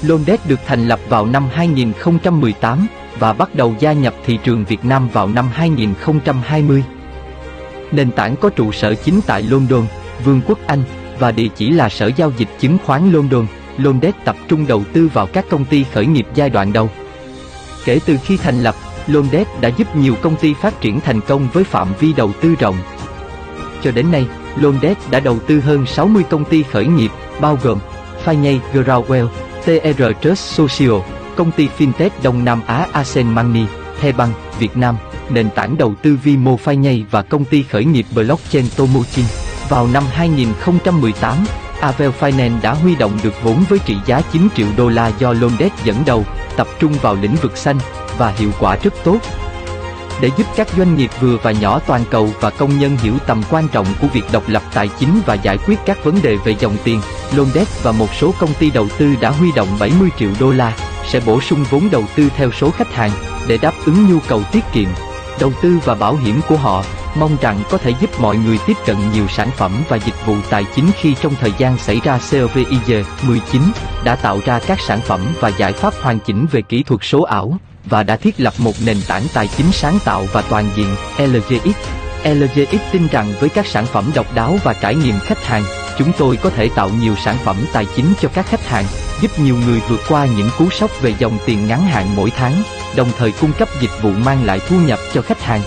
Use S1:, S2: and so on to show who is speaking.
S1: Londet được thành lập vào năm 2018 và bắt đầu gia nhập thị trường Việt Nam vào năm 2020. Nền tảng có trụ sở chính tại London, Vương quốc Anh, và địa chỉ là Sở Giao dịch Chứng khoán London. Londet tập trung đầu tư vào các công ty khởi nghiệp giai đoạn đầu. Kể từ khi thành lập, Londet đã giúp nhiều công ty phát triển thành công với phạm vi đầu tư rộng. Cho đến nay, Londet đã đầu tư hơn 60 công ty khởi nghiệp, bao gồm Finance Groundwell, TR Trust Social, công ty Fintech Đông Nam Á Ascend Money, Thebank, Việt Nam, nền tảng đầu tư Vimo Finance và công ty khởi nghiệp blockchain Tomochin. Vào năm 2018, Avel Finance đã huy động được vốn với trị giá 9 triệu đô la do Londet dẫn đầu, tập trung vào lĩnh vực xanh, và hiệu quả rất tốt. Để giúp các doanh nghiệp vừa và nhỏ toàn cầu và công nhân hiểu tầm quan trọng của việc độc lập tài chính và giải quyết các vấn đề về dòng tiền, Londet và một số công ty đầu tư đã huy động 70 triệu đô la, sẽ bổ sung vốn đầu tư theo số khách hàng, để đáp ứng nhu cầu tiết kiệm, đầu tư và bảo hiểm của họ, mong rằng có thể giúp mọi người tiếp cận nhiều sản phẩm và dịch vụ tài chính khi trong thời gian xảy ra COVID-19, đã tạo ra các sản phẩm và giải pháp hoàn chỉnh về kỹ thuật số ảo, và đã thiết lập một nền tảng tài chính sáng tạo và toàn diện, LGX. LGX tin rằng với các sản phẩm độc đáo và trải nghiệm khách hàng, chúng tôi có thể tạo nhiều sản phẩm tài chính cho các khách hàng, giúp nhiều người vượt qua những cú sốc về dòng tiền ngắn hạn mỗi tháng, đồng thời cung cấp dịch vụ mang lại thu nhập cho khách hàng.